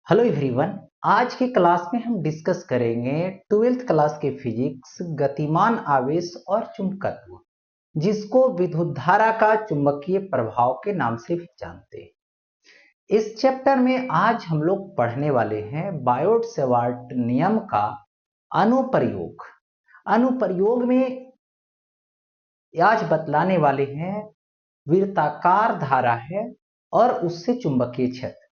Hello everyone. आज की class में हम डिस्कस करेंगे 12th क्लास के फिजिक्स गतिमान आवेश और चुंबकत्व, जिसको विद्युत धारा का चुंबकीय प्रभाव के नाम से भी जानते हैं। इस चैप्टर में आज हम लोग पढ़ने वाले हैं बायोट सेवार्ट नियम का अनुप्रयोग। अनुप्रयोग में आज बतलाने वाले हैं वृत्ताकार धारा है और उससे चुंबकीय क्षेत्र।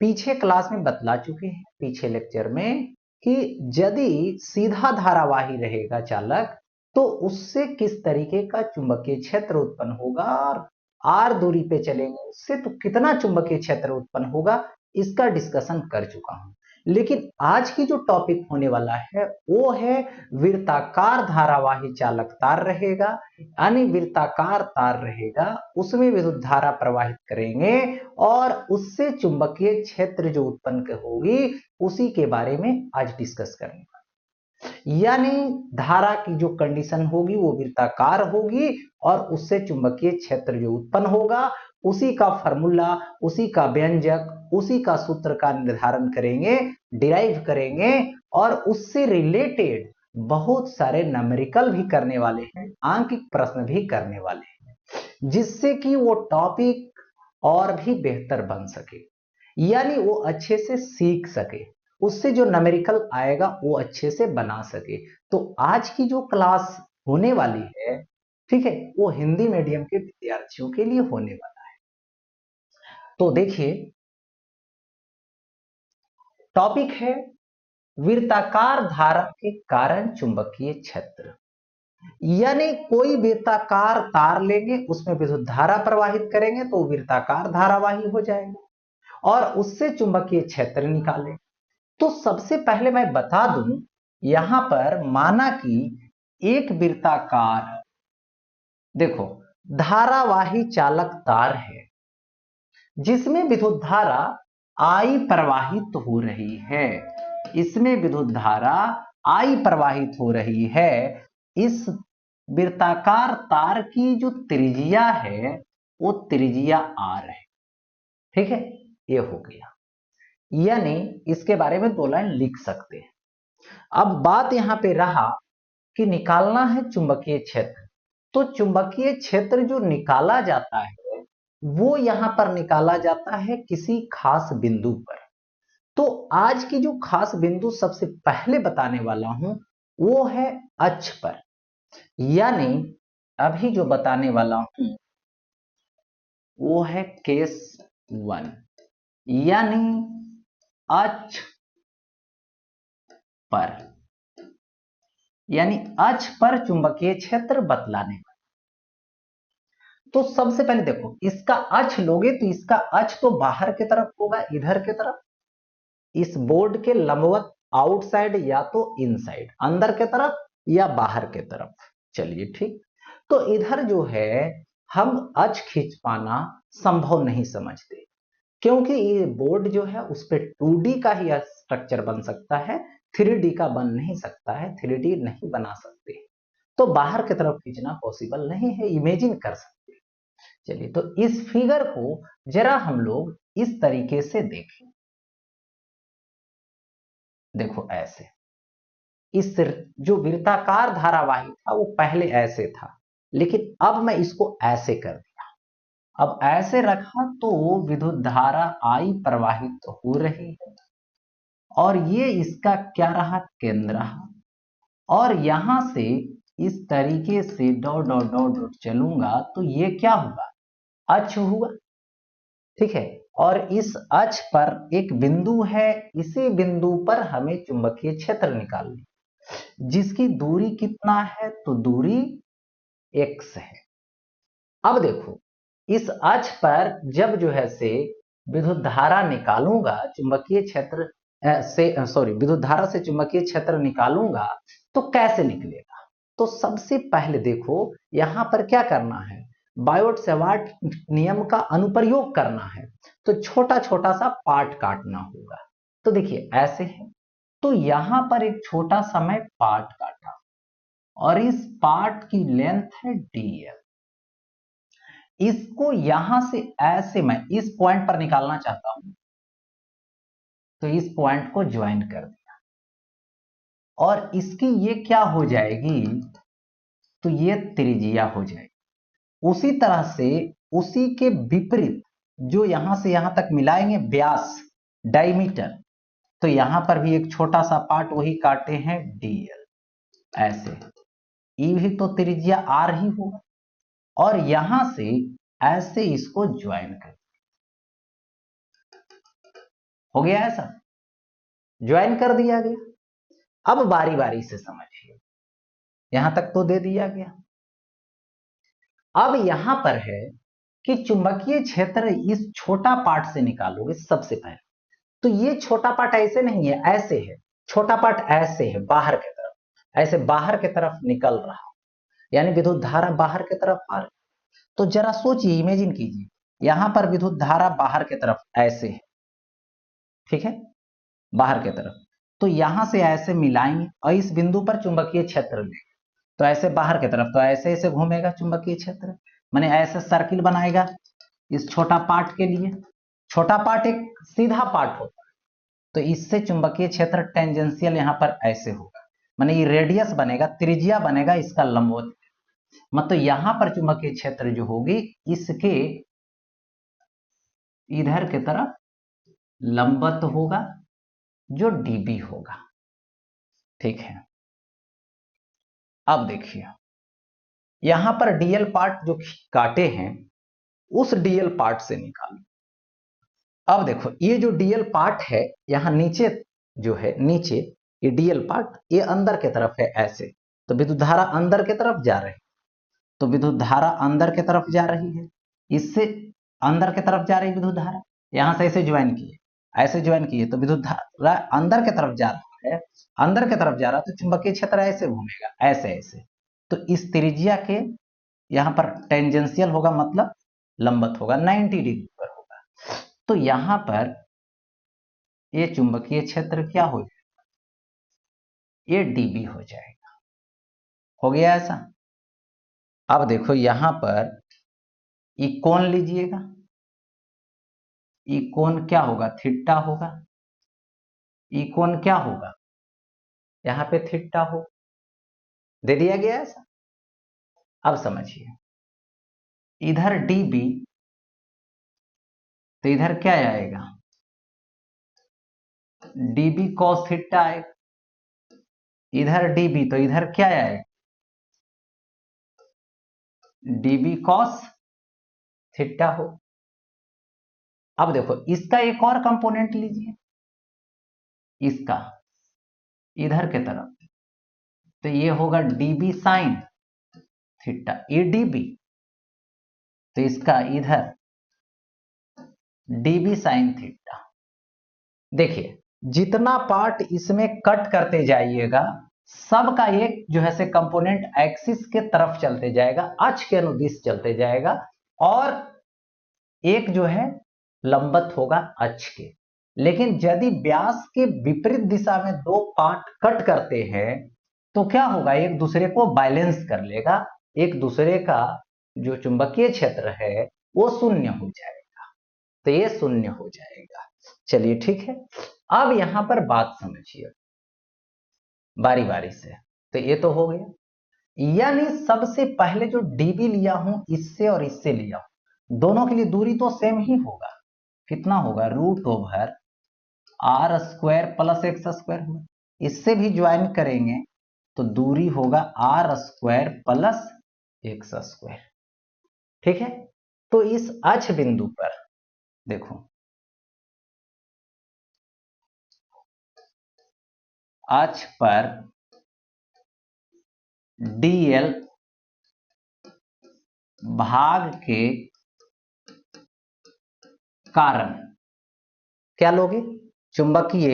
पीछे क्लास में बतला चुके हैं, पीछे लेक्चर में, कि यदि सीधा धारावाही रहेगा चालक तो उससे किस तरीके का चुंबकीय क्षेत्र उत्पन्न होगा, और आर दूरी पे चलेंगे उससे तो कितना चुंबकीय क्षेत्र उत्पन्न होगा, इसका डिस्कशन कर चुका हूं। लेकिन आज की जो टॉपिक होने वाला है वो है वृत्ताकार धारावाही चालक तार रहेगा, यानी वृत्ताकार तार रहेगा, उसमें विद्युत धारा प्रवाहित करेंगे और उससे चुंबकीय क्षेत्र जो उत्पन्न होगी उसी के बारे में आज डिस्कस करेंगे। यानी धारा की जो कंडीशन होगी वो वृत्ताकार होगी और उससे चुंबकीय क्षेत्र जो उत्पन्न होगा उसी का फॉर्मूला, उसी का व्यंजक, उसी का सूत्र का निर्धारण करेंगे, डिराइव करेंगे और उससे रिलेटेड बहुत सारे न्यूमेरिकल भी करने वाले हैं, आंकिक प्रश्न भी करने वाले हैं, जिससे कि वो टॉपिक और भी बेहतर बन सके, यानी वो अच्छे से सीख सके, उससे जो न्यूमेरिकल आएगा वो अच्छे से बना सके। तो आज की जो क्लास होने वाली है, ठीक है, वो हिंदी मीडियम के विद्यार्थियों के लिए होने वाला है। तो देखिए, टॉपिक है वृत्ताकार धारा के कारण चुंबकीय क्षेत्र। यानी कोई वृत्ताकार तार लेंगे, उसमें विद्युत धारा प्रवाहित करेंगे तो वृत्ताकार धारावाही हो जाएगा और उससे चुंबकीय क्षेत्र निकालें। तो सबसे पहले मैं बता दूं, यहां पर माना कि एक वृत्ताकार, देखो, धारावाही चालक तार है जिसमें विद्युत धारा आई प्रवाहित हो रही है, इसमें विद्युत धारा आई प्रवाहित हो रही है। इस वृत्ताकार तार की जो त्रिज्या है वो त्रिज्या आर है, ठीक है, ये हो गया। यानी इसके बारे में दो लाइन लिख सकते हैं। अब बात यहां पे रहा कि निकालना है चुंबकीय क्षेत्र। तो चुंबकीय क्षेत्र जो निकाला जाता है वो यहां पर निकाला जाता है किसी खास बिंदु पर। तो आज की जो खास बिंदु सबसे पहले बताने वाला हूं वो है अक्ष पर। यानी अभी जो बताने वाला हूं वो है केस 1, यानी अक्ष पर, यानी अक्ष पर चुंबकीय क्षेत्र बतलाने वाला। तो सबसे पहले देखो, इसका अक्ष लोगे तो इसका अक्ष तो बाहर की तरफ होगा, इधर की तरफ, इस बोर्ड के लंबवत, आउटसाइड या तो इनसाइड, अंदर के तरफ या बाहर के तरफ। चलिए ठीक, तो इधर जो है हम अक्ष खींच पाना संभव नहीं समझते, क्योंकि ये बोर्ड जो है उस पर 2D का ही स्ट्रक्चर बन सकता है, 3D का बन नहीं सकता है, 3D नहीं बना सकते। तो बाहर की तरफ खींचना पॉसिबल नहीं है, इमेजिन कर सकते। चलिए, तो इस फिगर को जरा हम लोग इस तरीके से देखें। देखो ऐसे, इस जो वृत्ताकार धारावाही था वो पहले ऐसे था, लेकिन अब मैं इसको ऐसे कर दिया। अब ऐसे रखा तो विद्युत धारा आई प्रवाहित हो रही है और ये इसका क्या रहा, केंद्र रहा। और यहां से इस तरीके से डॉट डॉट डॉट डॉट चलूंगा तो ये क्या हुआ, अक्ष हुआ, ठीक है। और इस अक्ष पर एक बिंदु है, इसी बिंदु पर हमें चुंबकीय क्षेत्र निकालना, जिसकी दूरी कितना है, तो दूरी x है। अब देखो, इस अक्ष पर जब जो है से विद्युत धारा निकालूंगा चुंबकीय क्षेत्र से, सॉरी, विद्युत धारा से चुंबकीय क्षेत्र निकालूंगा तो कैसे निकलेगा। तो सबसे पहले देखो, यहां पर क्या करना है, बायोट सेवार्ट नियम का अनुप्रयोग करना है। तो छोटा छोटा सा पार्ट काटना होगा। तो देखिए ऐसे है, तो यहां पर एक छोटा सा मैं पार्ट काटा और इस पार्ट की लेंथ है dl। इसको यहां से ऐसे मैं इस पॉइंट पर निकालना चाहता हूं, तो इस पॉइंट को ज्वाइन कर दिया और इसकी ये क्या हो जाएगी, तो ये त्रिज्या हो जाएगी। उसी तरह से उसी के विपरीत जो यहां से यहां तक मिलाएंगे व्यास, डायमीटर, तो यहां पर भी एक छोटा सा पार्ट वही काटे हैं डीएल, ऐसे ई भी तो त्रिज्या आर ही होगा और यहां से ऐसे इसको ज्वाइन कर, हो गया ऐसा, ज्वाइन कर दिया गया। अब बारी बारी से समझिए, यहां तक तो दे दिया गया। अब यहां पर है कि चुंबकीय क्षेत्र इस छोटा पार्ट से निकालोगे सबसे पहले, तो ये छोटा पार्ट ऐसे नहीं है, ऐसे है, छोटा पार्ट ऐसे है बाहर की तरफ, ऐसे बाहर की तरफ निकल रहा, यानी विद्युत धारा बाहर की तरफ आ रही। तो जरा सोचिए, इमेजिन कीजिए, यहां पर विद्युत धारा बाहर की तरफ ऐसे है, ठीक है, बाहर की तरफ, तो यहां से ऐसे मिलाएंगे और इस बिंदु पर चुंबकीय क्षेत्र लेंगे, तो ऐसे बाहर की तरफ, तो ऐसे ऐसे घूमेगा चुंबकीय क्षेत्र, माने ऐसे सर्किल बनाएगा इस छोटा पार्ट के लिए। छोटा पार्ट एक सीधा पार्ट होता है, तो इससे चुंबकीय क्षेत्र टेंजेंशियल यहां पर ऐसे होगा, माने ये रेडियस बनेगा, त्रिज्या बनेगा इसका लंबवत, मतलब यहां पर चुंबकीय क्षेत्र जो होगी इसके इधर की तरफ लंबवत होगा जो डीबी होगा, ठीक है। अब देखिए यहां पर डीएल पार्ट जो काटे हैं उस डीएल पार्ट से निकालो। अब देखो ये जो डीएल पार्ट है यहां नीचे जो है, नीचे ये डीएल पार्ट ये अंदर की तरफ है ऐसे, तो विद्युत धारा अंदर की तरफ जा रही है, तो विद्युत धारा अंदर की तरफ जा रही है, इससे अंदर की तरफ जा रही विद्युत धारा, यहां से ऐसे ज्वाइन किए, ऐसे ज्वाइन किए, तो विद्युत धारा अंदर की तरफ जा रहा है, अंदर की तरफ जा रहा है, तो चुंबकीय क्षेत्र ऐसे घूमेगा, ऐसे ऐसे, तो इस त्रिज्या के यहां पर टेंजेंशियल होगा, मतलब लंबवत होगा, 90 डिग्री पर होगा, तो यहां पर ये चुंबकीय क्षेत्र क्या हो जाएगा, ये डीबी हो जाएगा, हो गया ऐसा। अब देखो यहां पर ई कोण लीजिएगा, ई कोण क्या होगा, थीटा होगा, ई कोण क्या होगा, यहां पे थीटा हो, दे दिया गया ऐसा। अब समझिए इधर डीबी, तो इधर क्या आएगा, डीबी कॉस थीटा आएगा, इधर डीबी, तो इधर क्या आएगा, डीबी कॉस थीटा हो। अब देखो इसका एक और कंपोनेंट लीजिए, इसका इधर के तरफ, तो ये होगा डीबी साइन थीटा, ये डीबी, तो इसका इधर डीबी साइन थीटा। देखिए जितना पार्ट इसमें कट करते जाइएगा सबका एक जो है से कंपोनेंट एक्सिस के तरफ चलते जाएगा, अक्ष के अनुदिश चलते जाएगा, और एक जो है लंबवत होगा अक्ष के। लेकिन यदि व्यास के विपरीत दिशा में दो पार्ट कट करते हैं तो क्या होगा, एक दूसरे को बैलेंस कर लेगा, एक दूसरे का जो चुंबकीय क्षेत्र है वो शून्य हो जाएगा, तो ये शून्य हो जाएगा। चलिए ठीक है, अब यहां पर बात समझिए बारी बारी से, तो ये तो हो गया, यानी सबसे पहले जो डीबी लिया हूं इससे और इससे लिया हूं, दोनों के लिए दूरी तो सेम ही होगा, कितना होगा, √/r² प्लस x² होगा, इससे भी ज्वाइन करेंगे तो दूरी होगा r² प्लस x², ठीक है। तो इस अक्ष बिंदु पर देखो, अक्ष पर dl भाग के कारण क्या लोगे, चुंबकीय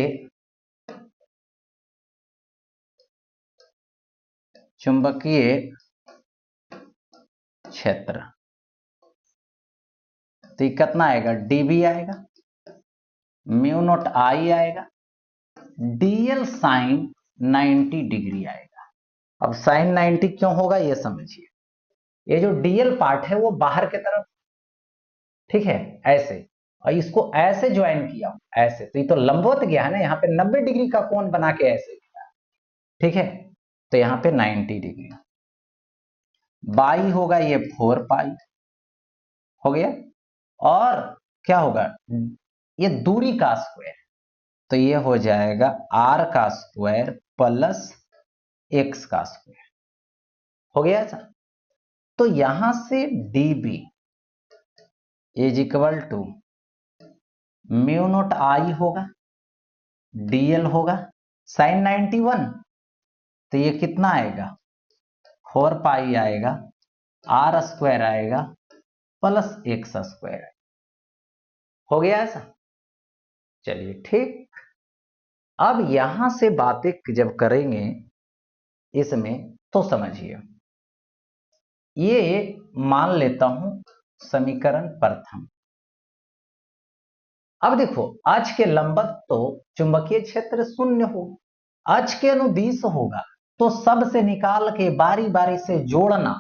क्षेत्र, तो कितना आएगा, dB आएगा, μ0 I आएगा, dl साइन 90 डिग्री आएगा। अब साइन 90 क्यों होगा ये समझिए, ये जो dl पार्ट है वो बाहर की तरफ, ठीक है, ऐसे, और इसको ऐसे ज्वाइन किया हूं, ऐसे, तो ये तो लंबवत गया है ना, यहाँ पे 90 डिग्री का कोण बना के ऐसे गया, ठीक है। तो यहाँ पे 90 डिग्री, बाई होगा ये 4 पाई हो गया, और क्या होगा, ये दूरी का स्क्वायर, तो ये हो जाएगा r का स्क्वायर प्लस x का स्क्वायर, हो गया ऐसा। तो यहां से db is equal to mu naught I होगा, dl होगा साइन 91, तो ये कितना आएगा 4 पाई आएगा, r स्क्वायर आएगा प्लस x स्क्वायर, हो गया ऐसा। चलिए ठीक, अब यहां से बातें जब करेंगे इसमें तो समझिए, ये मान लेता हूं समीकरण प्रथम। अब देखो अक्ष के लंबवत तो चुंबकीय क्षेत्र शून्य हो, अक्ष के अनुदिश होगा तो सब से निकाल के बारी बारी से जोड़ना,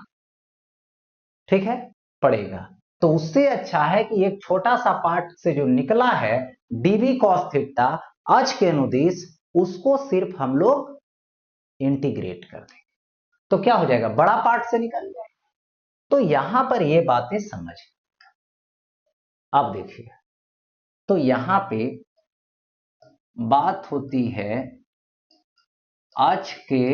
ठीक है, पड़ेगा। तो उससे अच्छा है कि एक छोटा सा पार्ट से जो निकला है डीवी कॉस थीटा अक्ष के अनुदिश, उसको सिर्फ हम लोग इंटीग्रेट कर देंगे, तो क्या हो जाएगा, बड़ा पार्ट से निकल जाएगा। तो यहां पर ये बातें समझ, अब देखिए, तो यहां पे बात होती है अक्ष के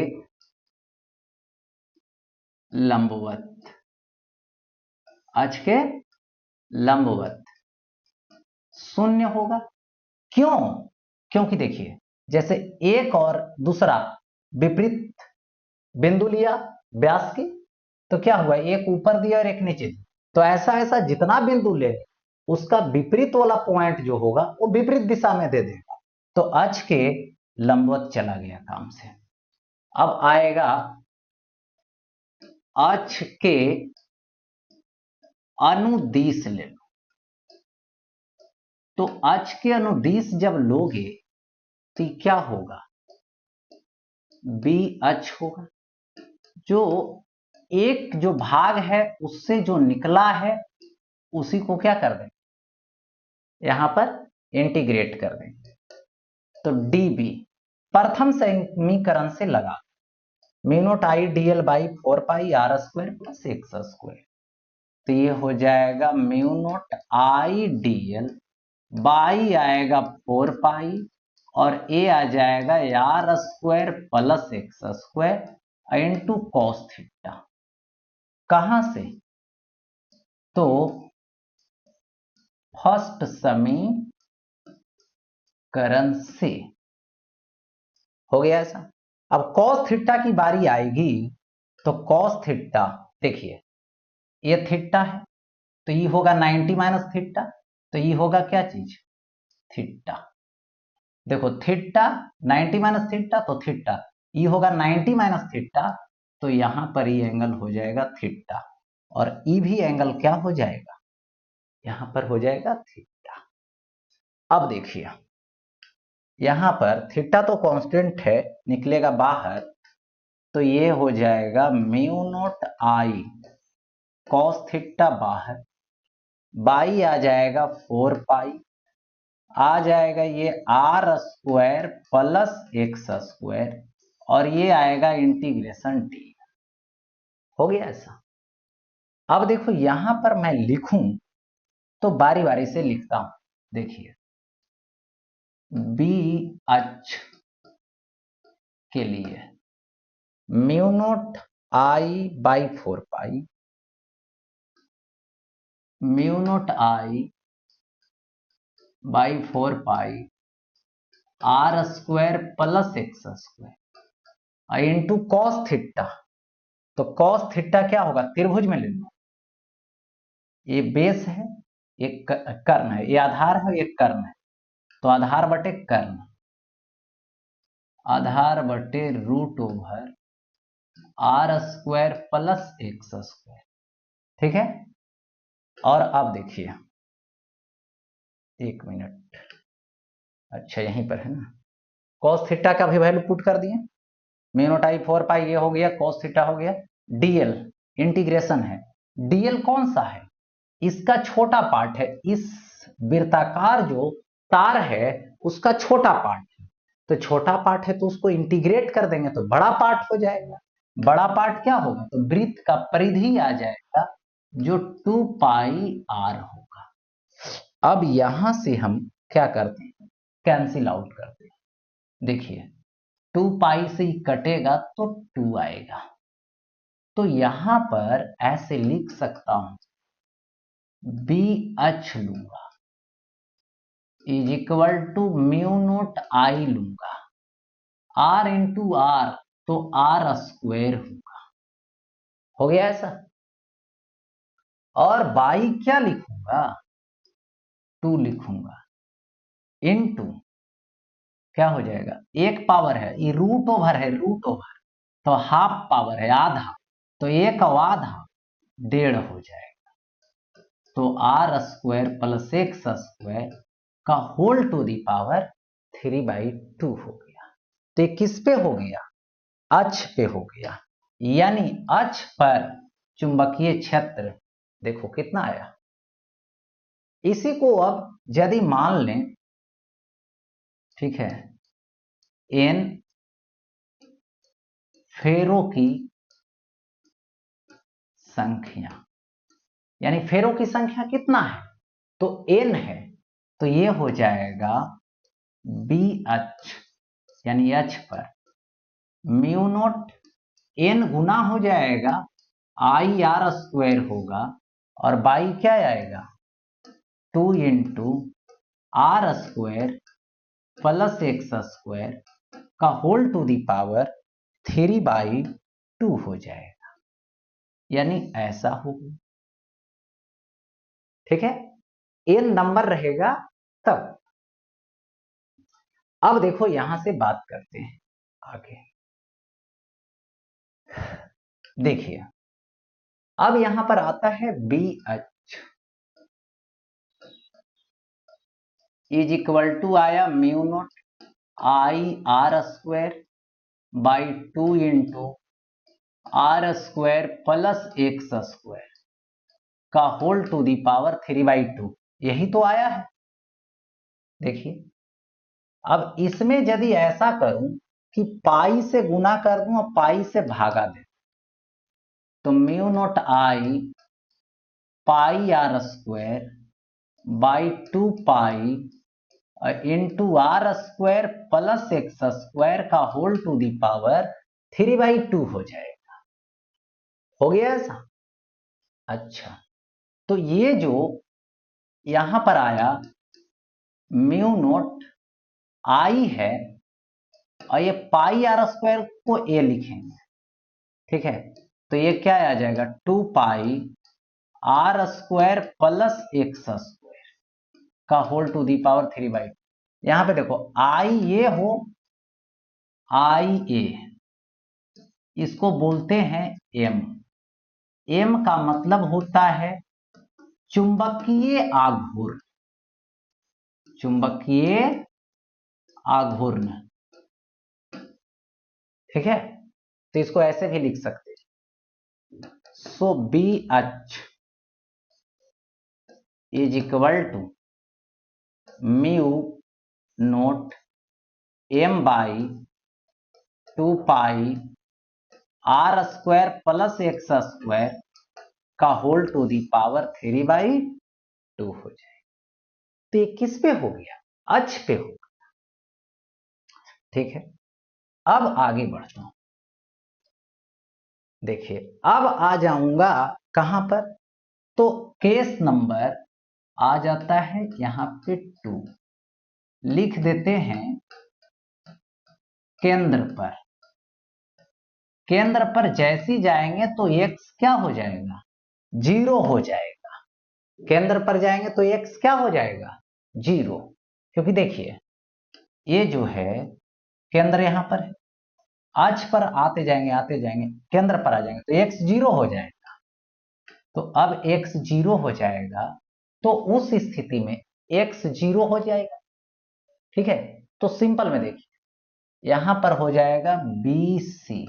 लंबवत, अक्ष के लंबवत शून्य होगा, क्यों, क्योंकि देखिए जैसे एक और दूसरा विपरीत बिंदु लिया व्यास की, तो क्या हुआ, एक ऊपर दिया और एक नीचे दिया, तो ऐसा ऐसा जितना बिंदु ले उसका विपरीत वाला पॉइंट जो होगा वो विपरीत दिशा में दे देगा, तो अक्ष के लंबवत चला गया काम से। अब आएगा अक्ष के अनुदिश ले लो, तो अक्ष के अनुदिश जब लोगे तो क्या होगा, बी अक्ष होगा, जो एक जो भाग है उससे जो निकला है उसी को क्या कर दें, यहां पर इंटीग्रेट कर देंगे, तो db प्रथम समीकरण से लगा mu naught I dl by 4 pi r square plus x square, तो ये हो जाएगा mu naught I dl by आएगा 4 पाई और a आ जाएगा r square plus x square into cos theta, कहां से, तो फर्स्ट समीकरण से, हो गया ऐसा। अब कॉस थीटा की बारी आएगी, तो कॉस थीटा देखिए ये थीटा है, तो ये होगा 90 माइनस थीटा, तो ये होगा क्या चीज, थीटा, देखो थीटा 90 माइनस थीटा, तो थीटा ये होगा 90 माइनस थीटा, तो यहां पर ये एंगल हो जाएगा थीटा, और ई भी एंगल क्या हो जाएगा, यहां पर हो जाएगा थीटा। अब देखिए यहां पर थीटा तो कांस्टेंट है, निकलेगा बाहर, तो ये हो जाएगा mu naught I cos theta बाहर, बाई आ जाएगा 4 पाई, आ जाएगा ये r square plus x square, और ये आएगा इंटीग्रेशन d, हो गया ऐसा। अब देखो यहां पर मैं लिखूं तो बारी बारी से लिखता हूं, देखिए b अक्ष के लिए mu naught I by 4 pi, mu naught I by 4 pi r square plus x square into cos theta, तो कॉस थीटा क्या होगा, त्रिभुज में ले लो, ये बेस है एक कर्ण है, ये आधार है एक कर्ण है, तो आधार बटे कर्ण, आधार बटे root over r square plus x square, ठीक है। और अब देखिए एक मिनट, अच्छा यहीं पर है ना, कॉस थीटा का भी वैल्यू पुट कर दिए, म्यू नोट आई 4 पाई ये हो गया, कॉस थीटा हो गया, dl इंटीग्रेशन है, dl कौन सा है, इसका छोटा पार्ट है, इस वृत्ताकार जो तार है उसका छोटा पार्ट है, तो छोटा पार्ट है तो उसको इंटीग्रेट कर देंगे तो बड़ा पार्ट हो जाएगा। बड़ा पार्ट क्या होगा, तो वृत्त का परिधि आ जाएगा जो 2 पाई आर होगा। अब यहां से हम क्या करते हैं, कैंसिल आउट करते हैं। देखिए 2 पाई से ही कटेगा तो 2 आएगा, तो यहां पर ऐसे लिख सकता हूं, बी एच लूंगा is equal to mu naught I लूंगा, आर इंटू आर तो आर स्क्वायर होगा, हो गया ऐसा। और बाई क्या लिखूंगा, 2 लिखूंगा इनटू क्या हो जाएगा, एक पावर है, ये रूट ओवर है, रूट ओवर तो हाफ पावर है, आधा, तो एक आधा 1.5 हो जाएगा, तो are square plus x square का होल टू दी पावर 3/2 हो गया। तो ये किस पे हो गया, अक्ष पे हो गया, यानी अक्ष पर चुंबकीय क्षेत्र देखो कितना आया। इसी को अब यदि मान लें, ठीक है, एन फेरों की संख्या, यानी फेरों की संख्या कितना है, तो एन है, तो ये हो जाएगा बी एच, यानी एच पर म्यू नोट एन गुना हो जाएगा आई आर स्क्वायर होगा, और बाई क्या आएगा 2 into are square plus x square का होल टू दी पावर 3/2 हो जाएगा, यानी ऐसा होगा। ठीक है, एन नंबर रहेगा तब। अब देखो यहां से बात करते हैं आगे। देखिए अब यहां पर आता है B H is equal to आया mu naught I are square by 2 into are square plus x square का होल टू दी पावर 3/2, यही तो आया है। देखिए अब इसमें यदि ऐसा करूं कि पाई से गुना कर दूं और पाई से भागा दे, तो mu naught I pi are square by 2 pi into are square plus x square का होल टू दी पावर 3/2 हो जाएगा, हो गया ऐसा। अच्छा, तो ये जो यहां पर आया म्यू नोट आई है, और ये पाई आर स्क्वायर को ए लिखेंगे, ठीक है, तो ये क्या आ जाएगा 2 pi are square plus x square का होल टू दी पावर 3/2। यहां पे देखो आई ए हो, आई ए इसको बोलते हैं एम, एम का मतलब होता है चुंबकीय आघूर्ण, चुंबकीय आघूर्ण, ठीक है, तो इसको ऐसे भी लिख सकते हैं। So B H is equal to mu naught M by 2 pi are square plus x square का होल टू दी पावर 3/2 हो जाए। तो ये किस पे हो गया, अक्ष पे हो गया। ठीक है, अब आगे बढ़ता हूं। देखिए अब आ जाऊंगा कहां पर, तो केस नंबर आ जाता है यहां पे 2, लिख देते हैं केंद्र पर। केंद्र पर जैसी जाएंगे तो x क्या हो जाएगा, 0 हो जाएगा। केंद्र पर जाएंगे तो x क्या हो जाएगा, 0, क्योंकि देखिए ये जो है केंद्र यहां पर है, अक्ष पर आते जाएंगे केंद्र पर आ जाएंगे तो x 0 हो जाएगा। तो अब x 0 हो जाएगा, तो उस स्थिति में x 0 हो जाएगा। ठीक है, तो सिंपल में देखिए यहां पर हो जाएगा बी सी,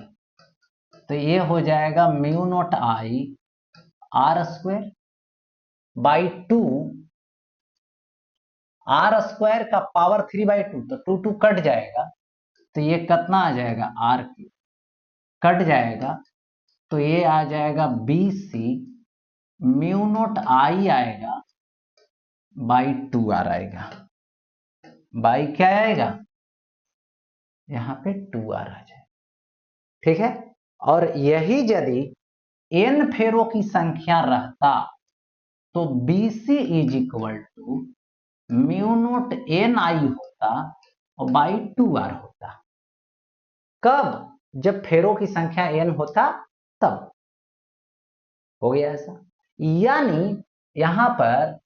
तो ये हो जाएगा mu naught I are square by 2 r square का पावर 3/2, तो 2 कट जाएगा, तो ये कितना आ जाएगा, आर क्यूब कट जाएगा, तो ये आ जाएगा बी सी म्यू नोट आई आएगा बाई 2r आएगा, बाई क्या आएगा, यहाँ पे 2r आ जाए, ठीक है। और यही यदि n फेरों की संख्या रहता तो BC is equal to mu naught N I होता और बाई 2r होता। कब, जब फेरों की संख्या n होता तब। हो गया ऐसा, यानी यहां पर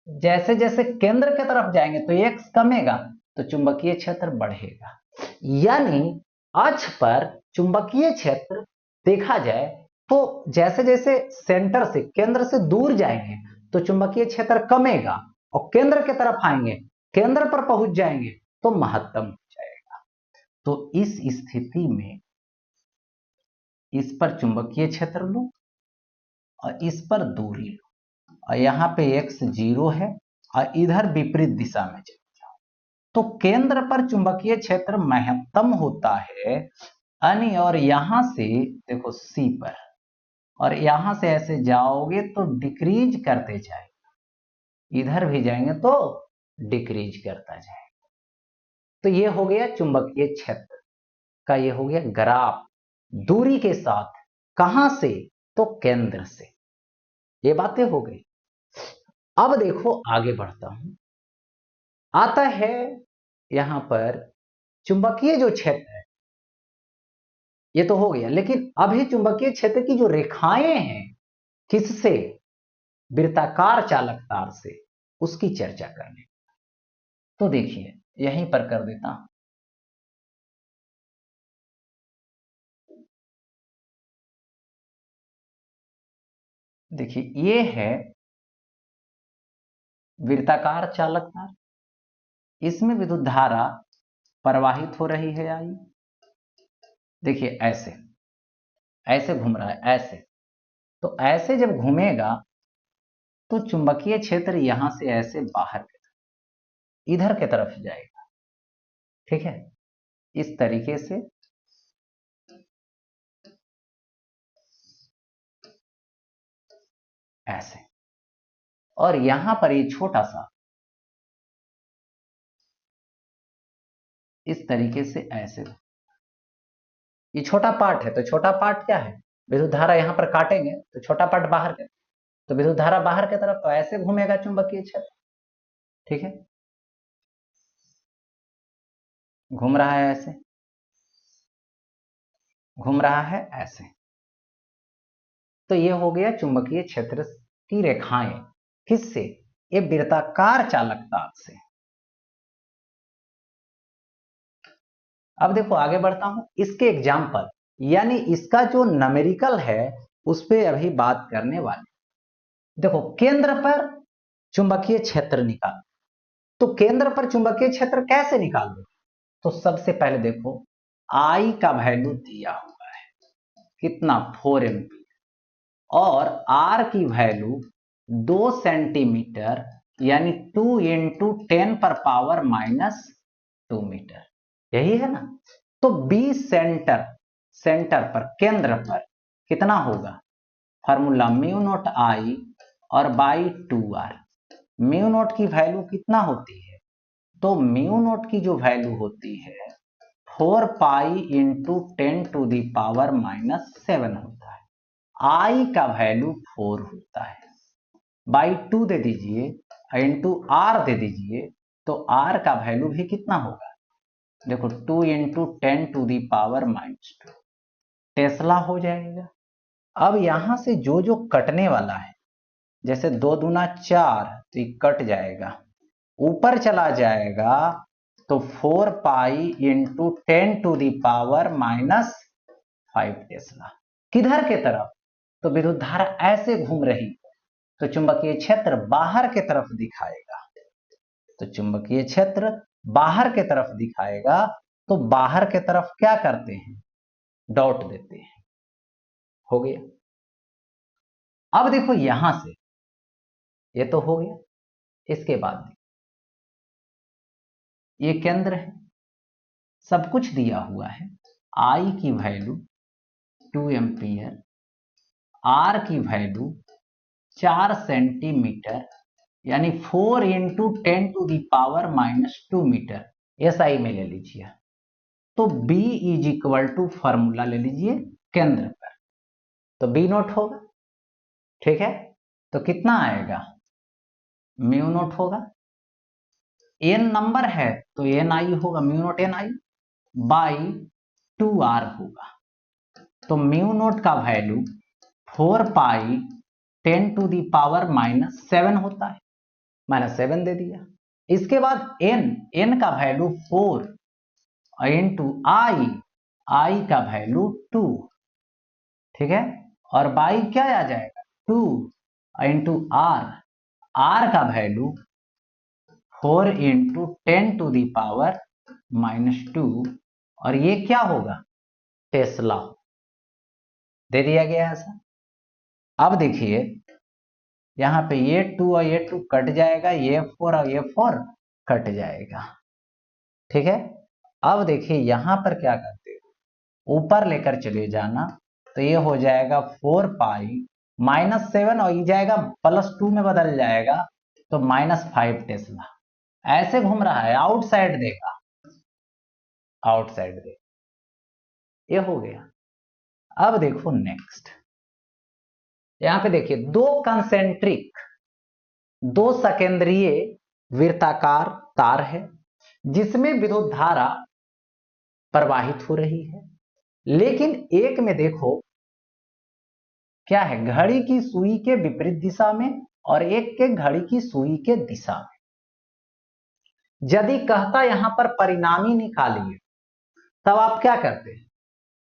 जैसे जैसे केंद्र की तरफ जाएंगे तो x कमेगा तो चुंबकीय क्षेत्र बढ़ेगा, यानी अक्ष पर चुंबकीय क्षेत्र देखा जाए तो जैसे जैसे सेंटर से, केंद्र से दूर जाएंगे तो चुंबकीय क्षेत्र कमेगा, और केंद्र की तरफ आएंगे, केंद्र पर पहुंच जाएंगे तो महत्तम हो जाएगा। तो इस स्थिति में इस पर चुंबकीय क्षेत्र लो और इस पर दूरी लो, और यहाँ पे x 0 है और इधर विपरीत दिशा में चले जाओ, तो केंद्र पर चुंबकीय क्षेत्र महत्तम होता है, यानी और यहां से देखो C पर, और यहां से ऐसे जाओगे तो डिक्रीज करते जाएगा, इधर भी जाएंगे तो डिक्रीज करता जाएगा। तो ये हो गया चुंबकीय क्षेत्र का, ये हो गया ग्राफ दूरी के साथ, कहां से, तो केंद्र से। ये बातें हो गई। अब देखो आगे बढ़ता हूं, आता है यहां पर चुंबकीय जो क्षेत्र है, ये तो हो गया, लेकिन अभी चुंबकीय क्षेत्र की जो रेखाएं हैं, किससे, वृत्ताकार चालक तार से, उसकी चर्चा करने। तो देखिए यहीं पर कर देता हूं, देखिए ये है वृत्ताकार चालक तार, इसमें विद्युत धारा प्रवाहित हो रही है, आई देखिए ऐसे ऐसे घूम रहा है, ऐसे, तो ऐसे जब घूमेगा तो चुंबकीय क्षेत्र यहां से ऐसे बाहर की तरफ, इधर की तरफ जाएगा, ठीक है, इस तरीके से ऐसे, और यहां पर ये छोटा सा इस तरीके से ऐसे, ये छोटा पार्ट है, तो छोटा पार्ट क्या है, विद्युत धारा यहां पर काटेंगे तो छोटा पार्ट बाहर के, तो विद्युत धारा बाहर की तरफ, तो ऐसे घूमेगा चुंबकीय क्षेत्र, ठीक है, घूम रहा है ऐसे, घूम रहा है ऐसे, तो ये हो गया चुंबकीय क्षेत्र की रेखाएं, किससे, ये वृत्ताकार चालक तार से। अब देखो आगे बढ़ता हूं, इसके एग्जाम्पल, यानी इसका जो न्यूमेरिकल है उस पर अभी बात करने वाले। देखो केंद्र पर चुंबकीय क्षेत्र निकाल, तो केंद्र पर चुंबकीय क्षेत्र कैसे निकालोगे, तो सबसे पहले देखो आई का वैल्यू दिया हुआ है कितना, 4 एम्पीयर, और आर की वैल्यू 2 सेंटीमीटर, यानी 2 इंटू 10 पर पावर -2 मीटर, यही है ना। तो बी सेंटर, सेंटर पर, केंद्र पर कितना होगा, फार्मूला म्यू नोट आई और बाई 2r। म्यू नोट की वैल्यू कितना होती है, तो म्यू नोट की जो वैल्यू होती है 4 pi into 10 to the power -7 होता है, आई का वैल्यू 4 होता है, बाई 2 दे दीजिए इंटू आर दे दीजिए, तो आर का वैल्यू भी कितना होगा, देखो 2 into 10 to the power -2 tesla हो जाएगा। अब यहां से जो जो कटने वाला है, जैसे 2 दूना 4, तो ये कट जाएगा, ऊपर चला जाएगा तो 4 pi into 10 to the power -5 tesla, किधर के तरफ, तो विद्युत धारा ऐसे घूम रही, तो चुंबकीय क्षेत्र बाहर के तरफ दिखाएगा, तो चुंबकीय क्षेत्र बाहर के तरफ दिखाएगा, तो बाहर के तरफ क्या करते हैं, डॉट देते हैं, हो गया। अब देखो यहां से, ये तो हो गया, इसके बाद ये केंद्र है, सब कुछ दिया हुआ है। I की वैल्यू 2 एम्पियर, R की वैल्यू 4 सेंटीमीटर यानी 4 इंटू 10⁻⁻² मीटर, SI में ले लीजिए। तो B is equal to formula ले लीजिए केंद्र पर, तो B नोट होगा, ठीक है। तो कितना आएगा, म्यू नोट होगा, n नंबर है तो ni होगा, mu naught ni by 2r होगा। तो म्यू नोट का वैल्यू 4 पाई 10⁻⁻7 होता है, -7 दे दिया। इसके बाद n का वैल्यू 4 इंटू i का वैल्यू 2, ठीक है। और बाई क्या आ जाएगा, 2 इंटू r का वैल्यू 4 इंटू 10⁻⁻², और ये क्या होगा, टेस्ला, दे दिया गया है ऐसा। अब देखिए यहां पे ये 2 और ये 2 कट जाएगा, ये 4 और ये 4 कट जाएगा, ठीक है। अब देखिए यहां पर क्या करते हो, ऊपर लेकर चले जाना, तो ये हो जाएगा 4 पाई -7 और ये जाएगा +2 में बदल जाएगा, तो -5 टेस्ला। ऐसे घूम रहा है, आउटसाइड देगा, आउटसाइड देगा, ये हो गया। अब देखो नेक्स्ट, यहां पे देखिए दो सकेंद्रीय वृत्ताकार तार है जिसमें विद्युत धारा प्रवाहित हो रही है, लेकिन एक में देखो क्या है, घड़ी की सुई के विपरीत दिशा में और एक के घड़ी की सुई के दिशा में। यदि कहता यहां पर परिणामी निकालिए, तब आप क्या करते हैं,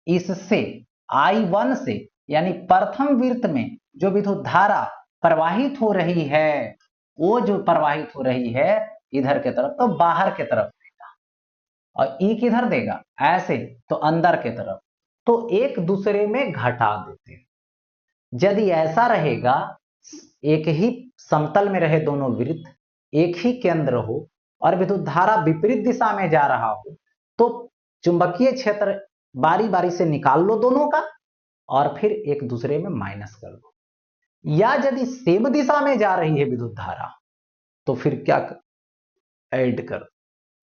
इससे I1 से यानी प्रथम वृत्त में जो विद्युत धारा प्रवाहित हो रही है, वो जो प्रवाहित हो रही है इधर के तरफ, तो बाहर के तरफ देगा, और ई किधर देगा, ऐसे, तो अंदर के तरफ। तो एक दूसरे में घटा देते हैं। यदि ऐसा रहेगा, एक ही समतल में रहे दोनों वृत्त, एक ही केंद्र हो और विद्युत धारा विपरीत दिशा में जा रहा हो, तो चुंबकीय क्षेत्र बारी बारी से निकाल लो दोनों का और फिर एक दूसरे में माइनस कर दो। या यदि सेम दिशा में जा रही है विद्युत धारा, तो फिर क्या ऐड कर,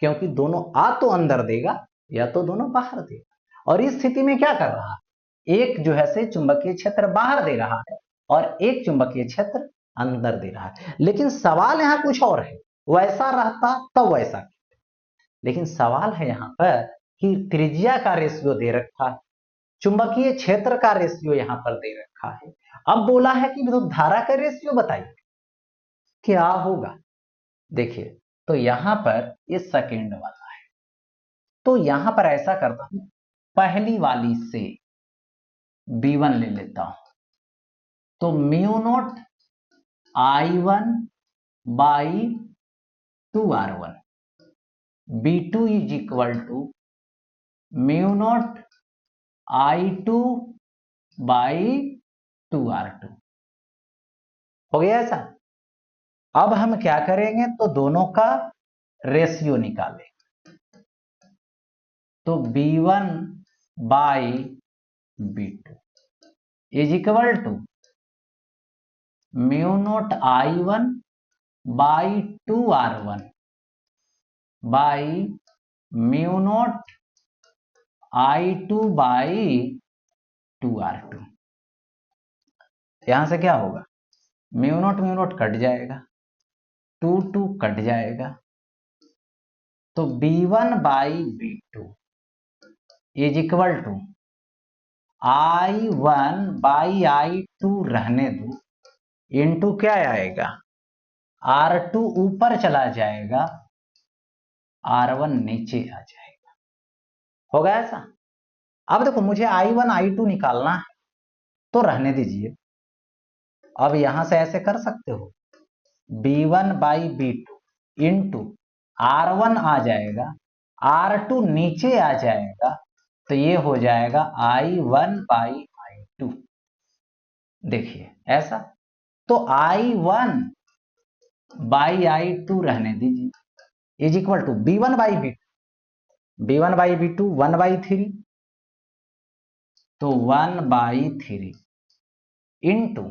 क्योंकि दोनों आ तो अंदर देगा या तो दोनों बाहर देगा। और इस स्थिति में क्या कर रहा है, एक जो है से चुंबकीय क्षेत्र बाहर दे रहा है और एक चुंबकीय क्षेत्र अंदर दे रहा है। लेकिन सवाल यहां कुछ और है, वैसा रहता तब वैसा, लेकिन सवाल है यहां पर कि त्रिज्या का रेशियो दे रखा है, चुंबकीय क्षेत्र का रेशियो यहां पर दे रखा है। अब बोला है कि विद्युत धारा का रेशियो बताइए क्या होगा। देखिए तो यहां पर ये सेकेंड वाला है, तो यहां पर ऐसा करता हूं, पहली वाली से B1 ले लेता हूं, तो mu naught I1 by 2R1, B2 is equal to mu naught I2 by 2R2, हो गया ऐसा। अब हम क्या करेंगे, तो दोनों का रेशियो निकालेंगे, तो B1 by B2 is equal to mu naught I1 by 2R1 by mu naught I2 by 2R2। यहां से क्या होगा, म्यू नोट कट जाएगा, 2 कट जाएगा, तो B1 by B2 is equal to I1 by I2 रहने दो, इंटू क्या आएगा, R2 ऊपर चला जाएगा, R1 नीचे आ जाएगा, होगा ऐसा। अब देखो मुझे I1 I2 निकालना है, तो रहने दीजिए, अब यहां से ऐसे कर सकते हो, B1 by B2 into R1 आ जाएगा, R2 नीचे आ जाएगा, तो ये हो जाएगा I1 बाई I2। देखिए ऐसा, तो I1 बाई I2 रहने दीजिए, इज इक्वल टू b1/b2 1/3, तो 1/3 इंटू,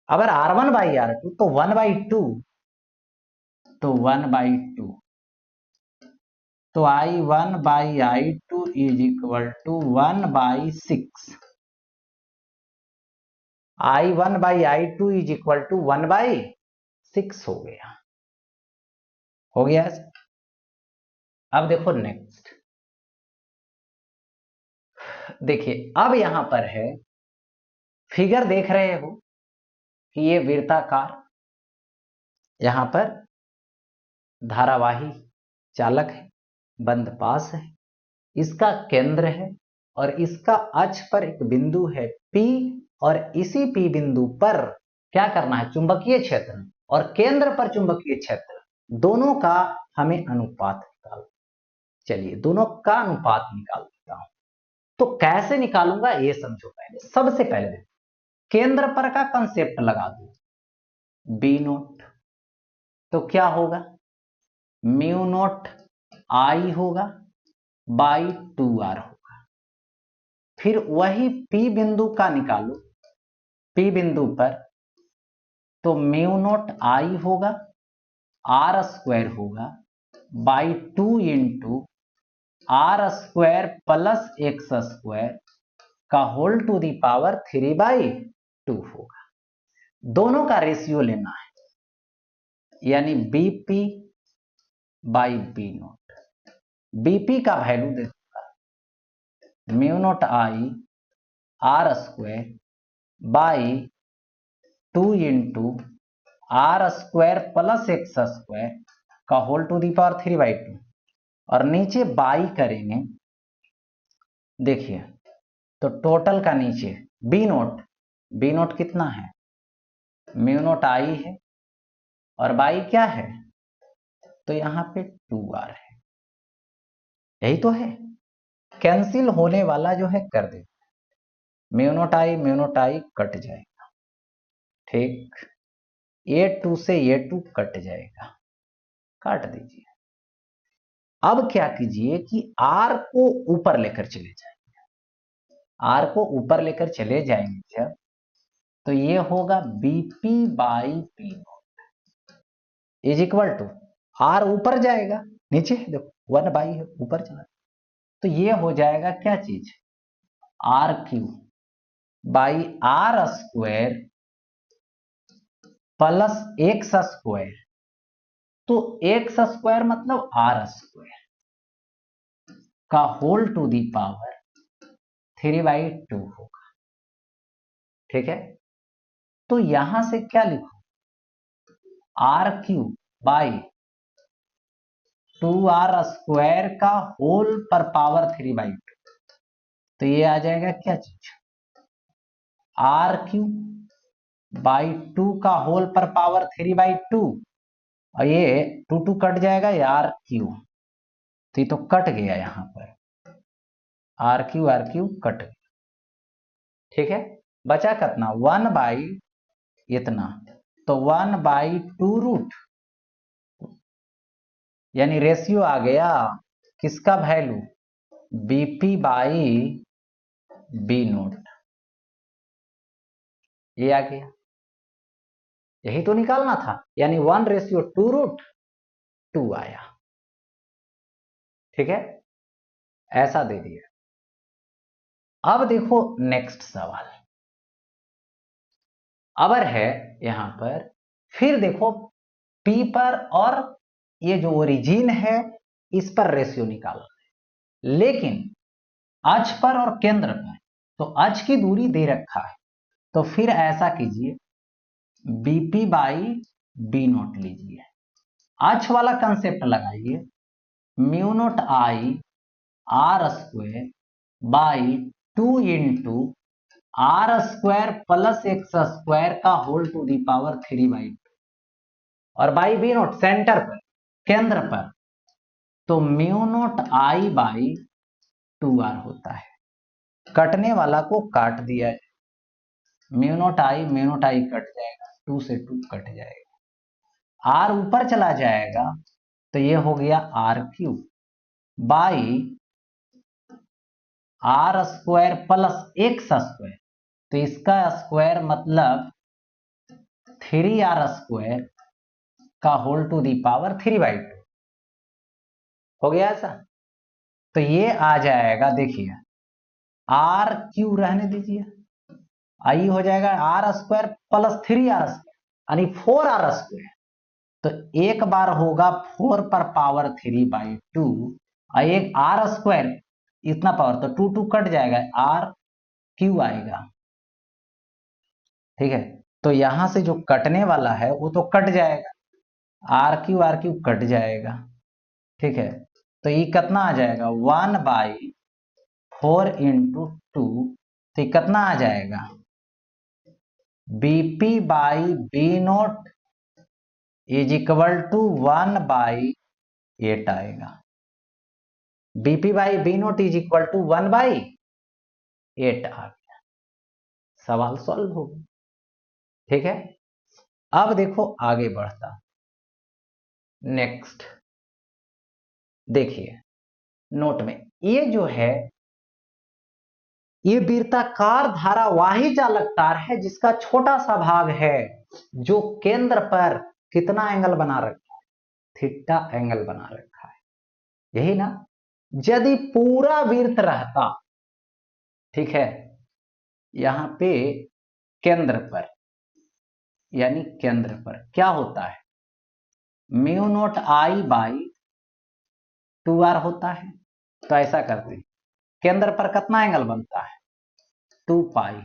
अगर r1/r2 तो 1/2, तो 1/2, तो I1/I2 is equal to 1/6, I1/I2 is equal to 1/6 हो गया। अब देखो नेक्स्ट, देखिए अब यहां पर है, फिगर देख रहे हो कि ये वृत्ताकार, यहां पर धारावाही चालक है, बंद पास है, इसका केंद्र है और इसका अक्ष पर एक बिंदु है P, और इसी P बिंदु पर क्या करना है, चुंबकीय क्षेत्र और केंद्र पर चुंबकीय क्षेत्र, दोनों का हमें अनुपात निकालना। चलिए दोनों का अनुपात निकाल देता हूं। तो कैसे निकालूंगा ये समझो। पहले सबसे पहले देखो, केंद्र पर का कंसेप्ट लगा दो, B0, तो क्या होगा, μ0I होगा बाई 2r होगा। फिर वही P बिंदु का निकालो, P बिंदु पर, तो μ0I होगा, r² होगा by 2 into r² plus x² का होल टू दी पावर 3/2 होगा। दोनों का रेशियो लेना है, यानी BP बाई B0। BP का वैल्यू दे दूंगा μ0I r² by 2 into r² plus x² का होल टू दी पावर 3/2, और नीचे बाई करेंगे। देखिए तो टोटल का नीचे B0 कितना है, μ0I है, और बाई क्या है, तो यहां पे 2r है, यही तो है। कैंसिल होने वाला जो है कर दे, μ0I कट जाएगा, ठीक, ये 2 से ये 2 कट जाएगा, काट दीजिए। अब क्या कीजिए कि r को ऊपर लेकर चले जाएंगे, r को ऊपर लेकर चले जाएंगे जब, तो ये होगा BP by B0 is equal to, r ऊपर जाएगा, नीचे देखो 1/, है ऊपर चला, तो ये हो जाएगा क्या चीज, r³ by r² plus x², तो x² मतलब r² का होल टू दी पावर 3/2 होगा, ठीक है। तो यहां से क्या लिखो, r³ बाई 2r² का होल पर पावर 3/2, तो ये आ जाएगा क्या चीज, r³ बाई 2 का होल पर पावर 3/2, और ये 2 कट जाएगा, ये r³ तो ये तो कट गया, यहां पर r³ कट गया, ठीक है। बचा कितना, 1/, इतना, तो 1/2 यानी रेशियो आ गया किसका वैल्यू, BP बाई B0, ये आ गया, यही तो निकालना था, यानी 1:2 आया, ठीक है, ऐसा दे दिया। अब देखो नेक्स्ट सवाल, अबर है यहां पर, फिर देखो P पर और ये जो ओरिजिन है इस पर रेशियो निकालना है, लेकिन अक्ष पर और केंद्र पर, तो अक्ष की दूरी दे रखा है, तो फिर ऐसा कीजिए, BP बाई B0 लीजिए, अक्ष वाला कंसेप्ट लगाइए, μ0I r² by 2 into r² plus x² का होल टू दी पावर 3/2, और बाई B0 सेंटर पर, केंद्र पर, तो μ0I बाई 2r होता है। कटने वाला को काट दिया है, μ0I कट जाएगा, 2 से 2 कट जाएगा, r ऊपर चला जाएगा, तो ये हो गया r cube by r square plus x square, तो इसका स्क्वायर मतलब 3r स्क्वायर का होल टू दी पावर 3/2 हो गया ऐसा। तो ये आ जाएगा, देखिए आर क्यू रहने दीजिए, आई हो जाएगा are square plus 3r square यानी 4r स्क्वायर। तो एक बार होगा 4 पर पावर 3/2 और एक आर स्क्वायर इतना पावर, तो 2 2 कट जाएगा, आर क्यू आएगा। ठीक है, तो यहां से जो कटने वाला है वो तो कट जाएगा, आर क्यू कट जाएगा। ठीक है, तो ये कितना आ जाएगा 1/4 इंटू 2, तो ये कितना आ जाएगा BP by B naught is equal to 1/8 आएगा। BP by B naught is equal to 1/8 आ गया, सवाल सॉल्व हो गया। ठीक है, अब देखो आगे बढ़ता, नेक्स्ट देखिए नोट में ये जो है ये वृत्ताकार धारावाही चालक तार है जिसका छोटा सा भाग है जो केंद्र पर कितना एंगल बना रखा है, थीटा एंगल बना रखा है, यही ना। यदि पूरा वृत्त रहता, ठीक है, यहां पे केंद्र पर, यानी केंद्र पर क्या होता है mu naught I by 2r होता है। तो ऐसा करते हैं, केंद्र पर कितना एंगल बनता है 2 पाई,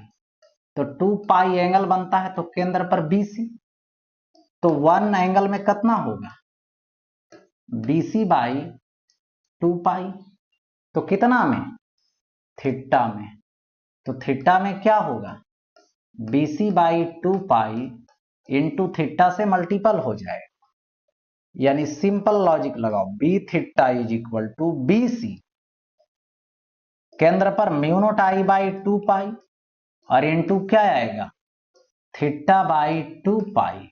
तो 2 पाई एंगल बनता है, तो केंद्र पर BC, तो 1 एंगल में कितना होगा BC बाई 2 पाई, तो कितना में थीटा में, तो थीटा में क्या होगा BC by 2 pi into theta से मल्टीपल हो जाएगा, यानी सिंपल लॉजिक लगाओ B theta is equal to BC, केंद्र पर mu naught I by 2 pi और इंटू क्या आएगा theta by 2 pi,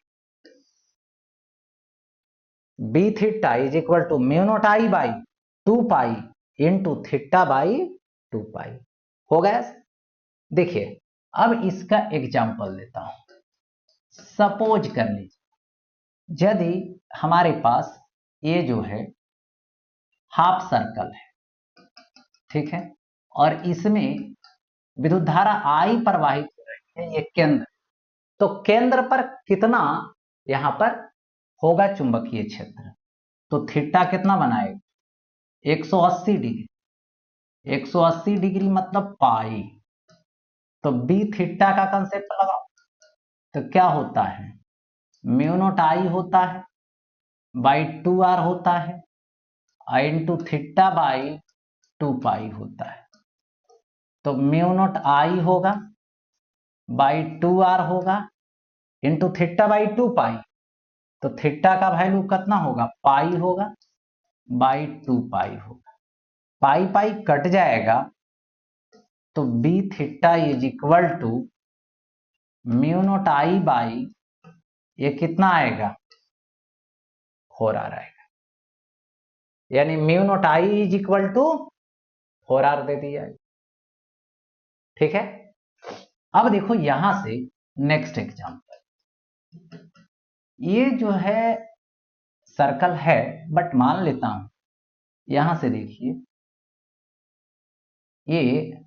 B theta is equal to mu naught I by 2 pi into theta by 2 pi हो गया। देखिए अब इसका एग्जांपल देता हूं, सपोज कर लीजिए यदि हमारे पास ये जो है हाफ सर्कल है, ठीक है, और इसमें विद्युत धारा आई प्रवाहित हो रही है, ये केंद्र, तो केंद्र पर कितना यहां पर होगा चुंबकीय क्षेत्र, तो थीटा कितना बनाएगा 180 डिग्री, 180 डिग्री मतलब पाई, तो बी थीटा का कंसेप्ट लगाओ, तो क्या होता है म्यू नोट आई होता है बाई 2r होता है इंटू थीटा बाई 2 पाई होता है, तो म्यू नोट आई होगा बाई 2r होगा इंटू थीटा बाई 2 पाई, तो थीटा का वैल्यू कितना होगा पाई होगा बाई 2 पाई होगा, पाई पाई कट जाएगा, तो B theta is equal to mu naught I by ये कितना आएगा 4r आएगा, यानी mu naught I is equal to 4r दे दिया। ठीक है, अब देखो यहां से नेक्स्ट एग्जांपल, ये जो है सर्कल है बट मान लेता हूं, यहां से देखिए ये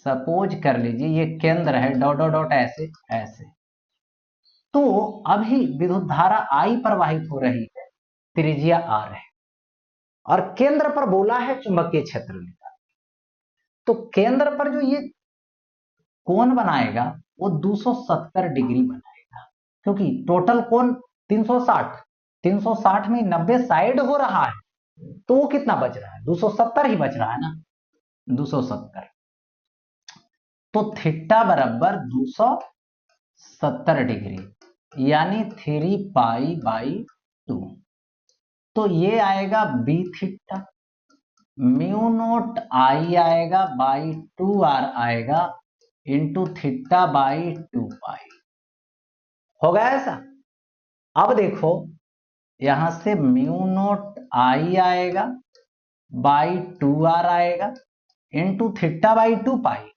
सपोज कर लीजिए ये केंद्र है डॉट डॉट डॉट ऐसे ऐसे, तो अभी विद्युत धारा I प्रवाहित हो रही है, त्रिज्या R है और केंद्र पर बोला है चुंबकीय क्षेत्र निकाल, तो केंद्र पर जो ये कोण बनाएगा वो 270 डिग्री बनाएगा, क्योंकि टोटल कोण 360, 360 में 90 साइड हो रहा है, तो वो कितना बच रहा है 270 ही बच रहा है ना, 270, तो थीटा बराबर 270 डिग्री यानी 3 पाई बाई 2, तो ये आएगा बी थीटा, म्यू नोट आई आएगा बाई 2r आएगा इंटू थीटा बाई 2 पाई हो गया ऐसा। अब देखो यहां से म्यू नोट आई आएगा बाई 2r आएगा into theta by 2 pi.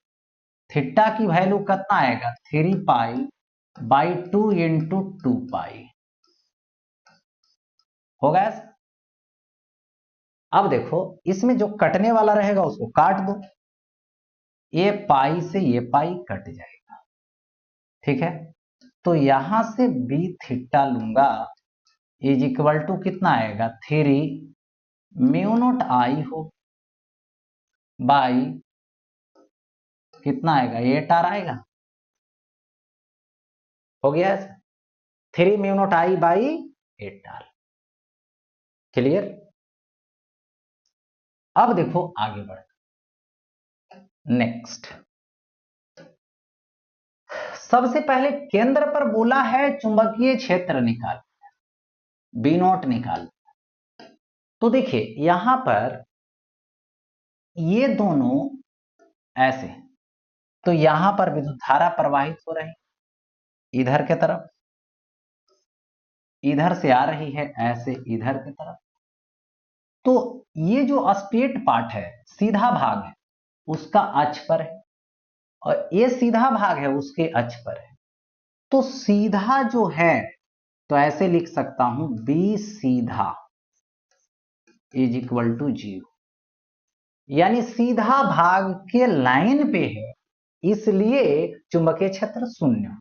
Theta की वैल्यू कितना आएगा 3 पाई बाई 2 इंटू 2 पाई। हो गया। अब देखो इसमें जो कटने वाला रहेगा उसको काट दो, ये पाई से ये पाई कट जाएगा। ठीक है, तो यहां से बी थीटा लूंगा इज इक्वल टू कितना आएगा 3 म्यू नोट आई हो बाई कितना आएगा 8r आएगा। हो गया 3 mu naught I by 8r। Clear. अब देखो आगे बढ़ नेक्स्ट। सबसे पहले केंद्र पर बोला है चुंबकीय क्षेत्र निकाल, बी नोट निकाल। तो देखिए यहां पर ये दोनों ऐसे, तो यहां पर विद्युत धारा प्रवाहित हो रही इधर के तरफ, इधर से आ रही है ऐसे इधर की तरफ। तो ये जो स्ट्रेट पार्ट है सीधा भाग है उसका अक्ष पर है और ये सीधा भाग है उसके अक्ष पर है। तो सीधा जो है तो ऐसे लिख सकता हूं बी सीधा इज इक्वल टू 0, यानी सीधा भाग के लाइन पे है इसलिए चुंबकीय क्षेत्र 0।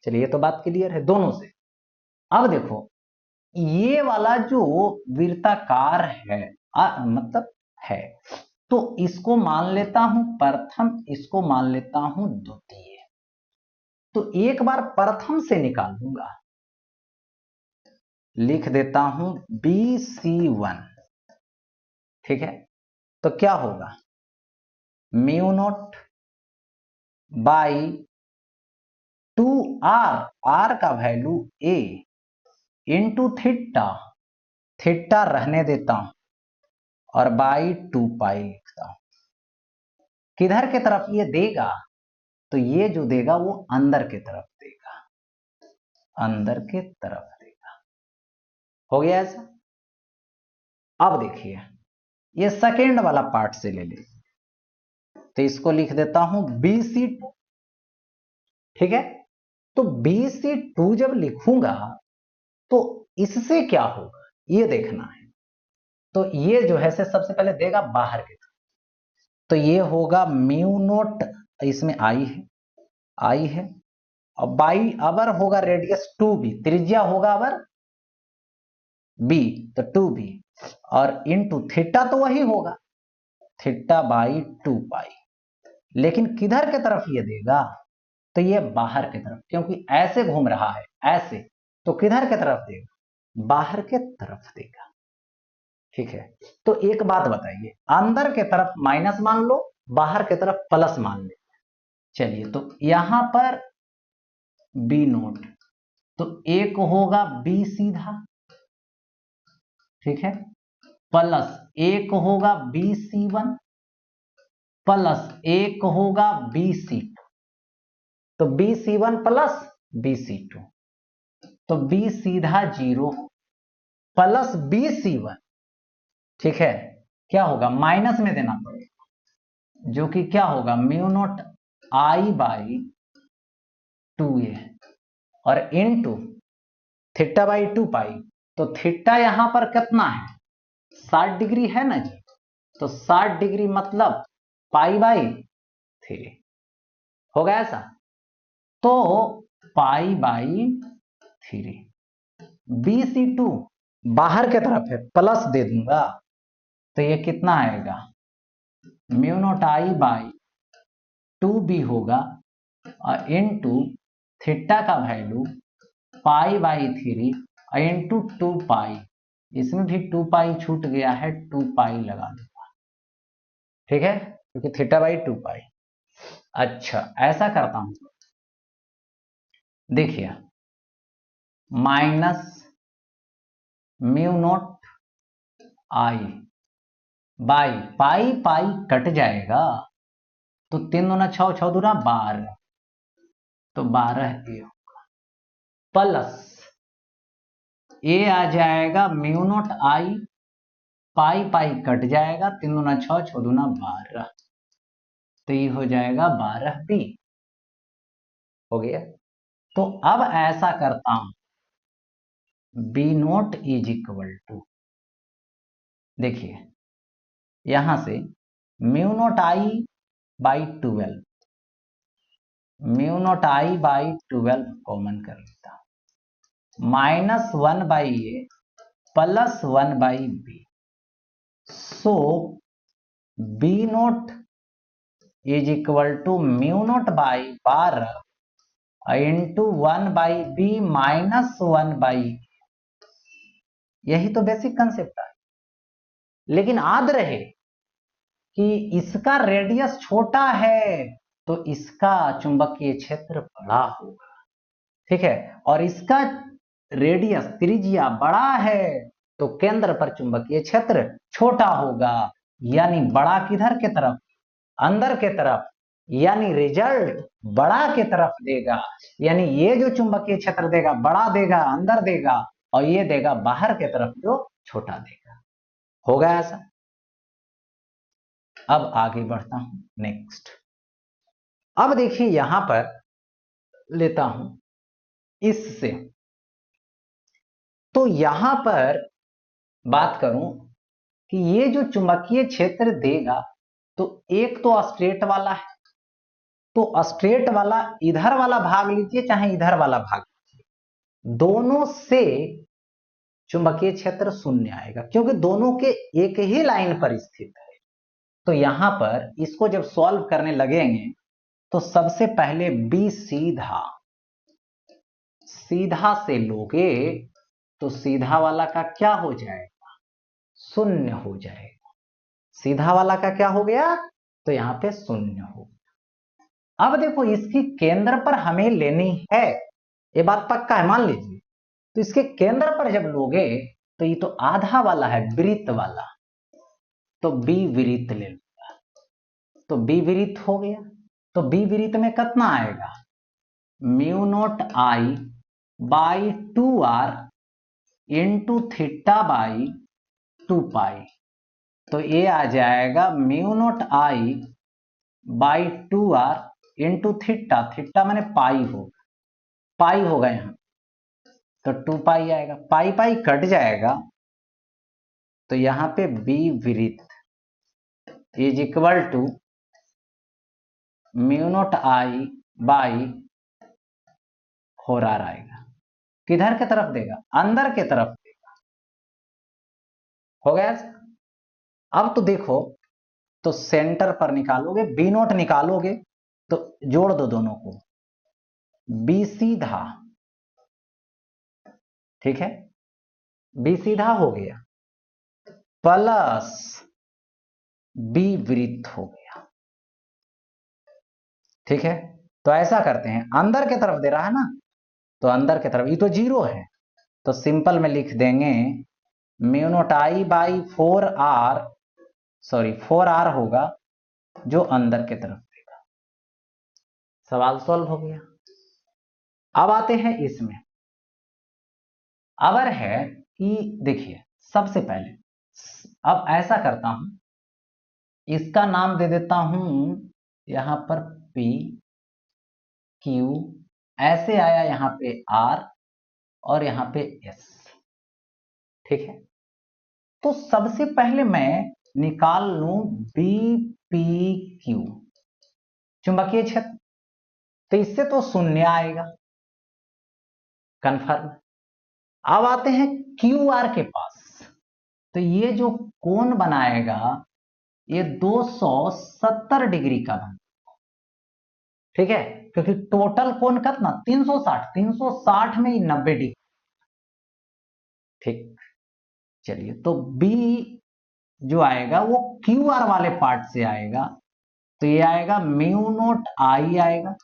चलिए ये तो बात क्लियर है दोनों से। अब देखो ये वाला जो वृत्ताकार है मतलब है, तो इसको मान लेता हूं प्रथम, इसको मान लेता हूं द्वितीय। तो एक बार प्रथम से निकाल दूंगा, लिख देता हूं BC1। ठीक है, तो क्या होगा mu naught by 2r, r का value a into theta, theta रहने देता हूं और बाई 2 पाई लिखता हूं। किधर के तरफ ये देगा, तो ये जो देगा वो अंदर के तरफ देगा, अंदर के तरफ देगा। हो गया ऐसा। अब देखिए ये सेकेंड वाला पार्ट से ले ले, तो इसको लिख देता हूं BC2। ठीक है, तो BC2 जब लिखूंगा तो इससे क्या होगा ये देखना है। तो ये जो है से सबसे पहले देगा बाहर की तरफ, तो ये होगा म्यू नोट, इसमें आई है और बाई अवर होगा रेडियस 2b, त्रिज्या होगा अवर b, तो 2b और इनटू थीटा तो वही होगा थीटा बाई 2 पाई। लेकिन किधर के तरफ ये देगा, तो ये बाहर की तरफ, क्योंकि ऐसे घूम रहा है ऐसे, तो किधर के तरफ देगा बाहर के तरफ देगा। ठीक है, तो एक बात बताइए, अंदर के तरफ माइनस मान लो, बाहर के तरफ प्लस मान ले। चलिए तो यहां पर बी नोट, तो एक होगा बी सीधा, ठीक है, प्लस एक होगा BC1 प्लस एक होगा BC2, तो BC1 प्लस BC2, तो B सीधा 0 प्लस BC1। ठीक है, क्या होगा माइनस में देना पड़ेगा, जो कि क्या होगा mu naught I by 2a और इनटू थीटा बाई 2 पाई। तो थीटा यहां पर कितना है 60 डिग्री है ना जी, तो 60 डिग्री मतलब पाई बाई 3। हो गया ऐसा, तो पाई बाई 3। BC2 बाहर के तरफ है प्लस दे दूंगा, तो ये कितना आएगा mu naught I by 2b होगा और इनटू थीटा का वैल्यू पाई बाई 3 इंटू 2 पाई, इसमें भी 2 पाई छूट गया है 2 पाई लगा दूंगा। ठीक है, क्योंकि थीटा बाई 2 पाई। अच्छा ऐसा करता हूं, देखिए minus mu naught I by pi pi cut जाएगा, तो 3 दूना 6, 6 दूना 12, तो 12 ए होगा प्लस ए आ जाएगा mu not I, pi pi cut जाएगा, 3 दूना 6, 6 दूना 12, तो ये हो जाएगा 12b। हो गया। तो अब ऐसा करता हूं, B naught is equal to, देखिए यहां से mu naught I by 12, mu naught I by 12 common कर लेता हूं, -1 by A plus 1 by B. So B naught is equal to mu naught by 12 into 1 by B minus 1 by, यही तो basic concept है। लेकिन याद रहे कि इसका रेडियस छोटा है तो इसका चुंबकीय क्षेत्र बड़ा होगा, ठीक है, और इसका रेडियस त्रिज्या बड़ा है तो केंद्र पर चुंबकीय क्षेत्र छोटा होगा। यानी बड़ा किधर के तरफ, अंदर के तरफ, यानी रिजल्ट बड़ा के तरफ देगा। यानी ये जो चुंबकीय क्षेत्र देगा बड़ा देगा, अंदर देगा, और ये देगा बाहर के तरफ जो छोटा देगा। होगा ऐसा। अब आगे बढ़ता हूं नेक्स्ट। अब देखिए यहां पर लेता हूं इससे, तो यहां पर बात करूं कि ये जो चुंबकीय क्षेत्र देगा तो एक तो स्ट्रेट वाला है, तो स्ट्रेट वाला इधर वाला भाग लीजिए चाहे इधर वाला भाग लीजिए, दोनों से चुंबकीय क्षेत्र शून्य आएगा क्योंकि दोनों के एक ही लाइन पर स्थित है। तो यहां पर इसको जब सॉल्व करने लगेंगे तो सबसे पहले बी सीधा सीधा से लोगे तो सीधा वाला का क्या हो जाएगा, शून्य हो जाएगा। सीधा वाला का क्या हो गया, तो यहां पे शून्य हो गया। अब देखो इसकी केंद्र पर हमें लेनी है, ये बात पक्का है मान लीजिए। तो इसके केंद्र पर जब लोगे तो ये तो आधा वाला है वृत्त वाला, तो बी वृत्त ले लूंगा, तो बी वृत्त हो गया। तो बी वृत्त में कितना आएगा, mu naught I by 2r into theta by 2 पाई। तो ये आ जाएगा mu naught I by 2r into theta, theta मैंने पाई होगा, पाई होगा यहां, तो 2 पाई आएगा, पाई पाई कट जाएगा, तो यहां पे बी वृत्त is equal to mu naught I by 4r आएगा। किधर के तरफ देगा, अंदर के तरफ देगा। हो गया। अब तो देखो, तो सेंटर पर निकालोगे, बी नोट निकालोगे तो जोड़ दो दोनों को, बी सीधा, ठीक है, बी सीधा हो गया प्लस बी वृत्त हो गया, ठीक है। तो ऐसा करते हैं, अंदर के तरफ दे रहा है ना, तो अंदर के तरफ, ये तो 0 है, तो सिंपल में लिख देंगे mu naught I by 4r, sorry 4r होगा जो अंदर के तरफ देगा। सवाल सॉल्व हो गया। अब आते हैं इसमें, अगर है कि देखिए सबसे पहले, अब ऐसा करता हूं, इसका नाम दे देता हूं यहां पर P Q, ऐसे आया यहां पे R और यहां पे S, ठीक है। तो सबसे पहले मैं निकाल लूं BPQ चुंबकीय क्षेत्र, तो इससे तो शून्य आएगा, कंफर्म। अब आते हैं QR के पास, तो ये जो कोण बनाएगा ये 270 डिग्री का बनेगा, ठीक है, क्योंकि टोटल कोण कितना 360, 360 में 90 डिग्री, ठीक। चलिए, तो B जो आएगा वो QR वाले पार्ट से आएगा, तो ये आएगा म्यू नोट आई आएगा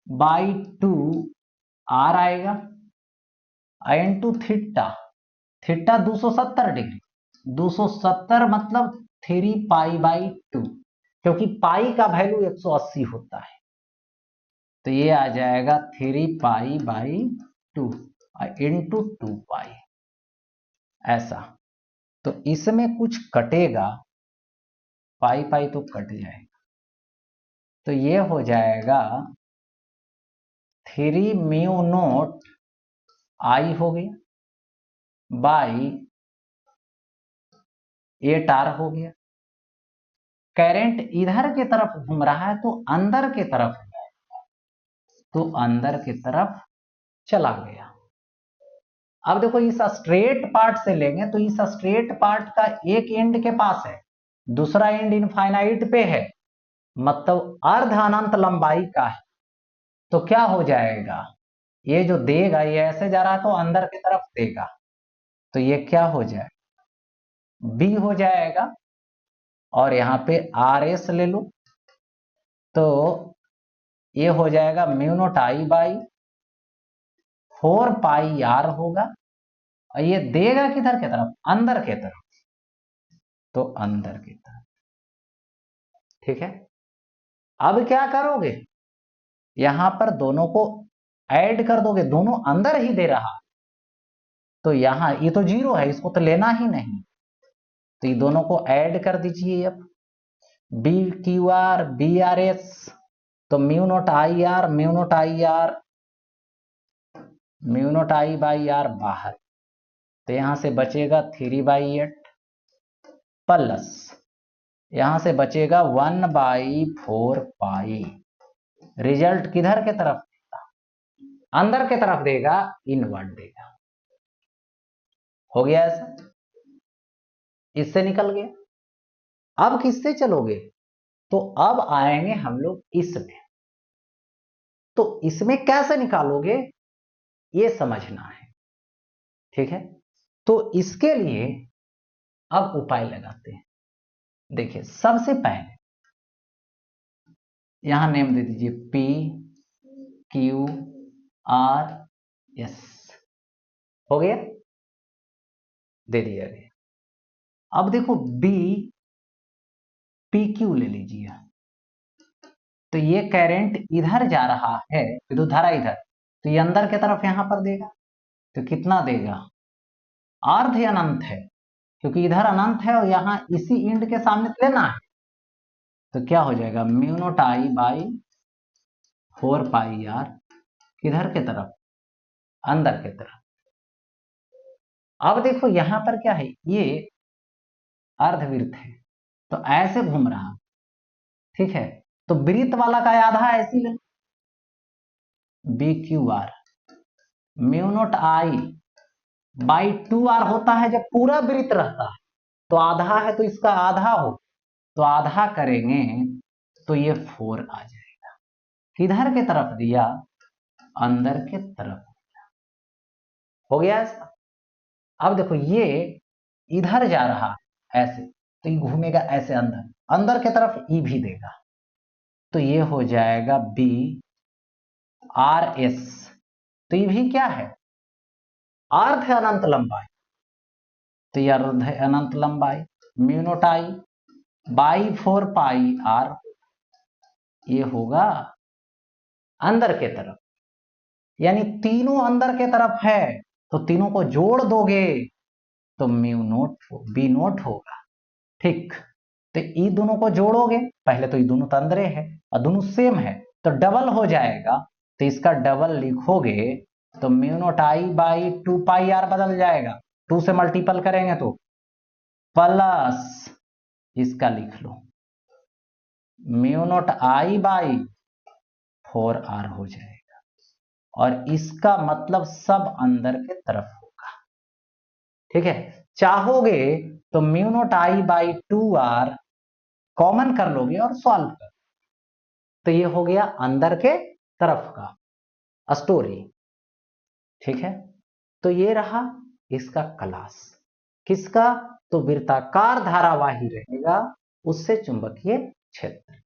बाई 2r आएगा इंटू थीटा, थीटा 270 डिग्री, 270 मतलब 3 पाई बाई 2, क्योंकि पाई का वैल्यू 180 होता है, तो ये आ जाएगा 3 पाई बाई 2 इंटू 2 पाई। ऐसा। तो इसमें कुछ कटेगा, पाई पाई तो कट जाएगा, तो ये हो जाएगा 3 म्यू नोट आई हो गया बाई 8 आर हो गया। करंट इधर की तरफ घूम रहा है तो अंदर की तरफ, तो अंदर की तरफ चला गया। अब देखो इस स्ट्रेट पार्ट से लेंगे तो इस स्ट्रेट पार्ट का एक एंड के पास है, दूसरा एंड इनफाइनाइट पे है, मतलब अर्ध अनंत लंबाई का है। तो क्या हो जाएगा, ये जो देगा ये ऐसे जा रहा है तो अंदर की तरफ देगा, तो ये क्या हो जाएगा, बी हो जाएगा। और यहां पे आर एस ले लो, तो ये हो जाएगा mu naught I by 4 pi r होगा। और ये देगा किधर की तरफ, अंदर की तरफ, तो अंदर की तरफ। ठीक है, अब क्या करोगे, यहां पर दोनों को ऐड कर दोगे, दोनों अंदर ही दे रहा, तो यहां ये तो 0 है, इसको तो लेना ही नहीं, तो ये दोनों को ऐड कर दीजिए। अब B Q R B R S, तो mu naught I R mu naught I R mu naught I by R बाहर, तो यहां से बचेगा 3/8 प्लस यहां से बचेगा 1/4 पाई। रिजल्ट किधर के तरफ देगा, अंदर के तरफ देगा, इनवर्ड देगा। हो गया ऐसा, इससे निकल गया। अब किससे चलोगे, तो अब आएंगे हम लोग इसमें, तो इसमें कैसे निकालोगे ये समझना है। ठीक है, तो इसके लिए अब उपाय लगाते हैं। देखिए सबसे पहले यहां नेम दे दीजिए P Q R S, हो गया, दे दिया गया। अब देखो B P Q ले लीजिए, तो ये करंट इधर जा रहा है, विद्युत धारा इधर, तो ये अंदर की तरफ यहां पर देगा, तो कितना देगा, अर्ध अनंत है, क्योंकि इधर अनंत है और यहां इसी इंड के सामने लेना है, तो क्या हो जाएगा mu naught I by 4 pi r, किधर के तरफ, अंदर के तरफ। अब देखो यहां पर क्या है, ये अर्धवृत्त है तो ऐसे घूम रहा, ठीक है, तो वृत्त वाला का आधा ऐसी ले, B Q r mu naught I by 2 r होता है जब पूरा वृत्त रहता है, तो आधा है तो इसका आधा हो, तो आधा करेंगे तो ये 4 आ जाएगा, किधर के तरफ दिया, अंदर के तरफ। हो गया ऐसा। अब देखो ये इधर जा रहा ऐसे, तो ये घूमेगा ऐसे अंदर, अंदर के तरफ ई भी देगा, तो ये हो जाएगा बी आर एस, तो ये भी क्या है, अर्ध अनंत लंबाई, तो ये अर्ध अनंत लंबाई mu naught I by 4 pi r, ये होगा अंदर के तरफ, यानी तीनों अंदर के तरफ है, तो तीनों को जोड़ दोगे तो म्यू नोट बी नोट होगा। ठीक, तो ये दोनों को जोड़ोगे, पहले तो ये दोनों तो अंदर है और दोनों सेम है, तो डबल हो जाएगा, तो इसका डबल लिखोगे तो mu naught I by 2 pi r बदल जाएगा, 2 से मल्टीपल करेंगे तो प्लस इसका लिख लो mu naught I by 4 R हो जाएगा, और इसका मतलब सब अंदर के तरफ होगा। ठीक है, चाहोगे तो mu naught I by 2 r common कर लोगे और सॉल्व कर, तो ये हो गया अंदर के तरफ का स्टोरी। ठीक है, तो ये रहा इसका क्लास, किसका, तो वृत्ताकार धारावाही रहेगा उससे चुंबकीय क्षेत्र।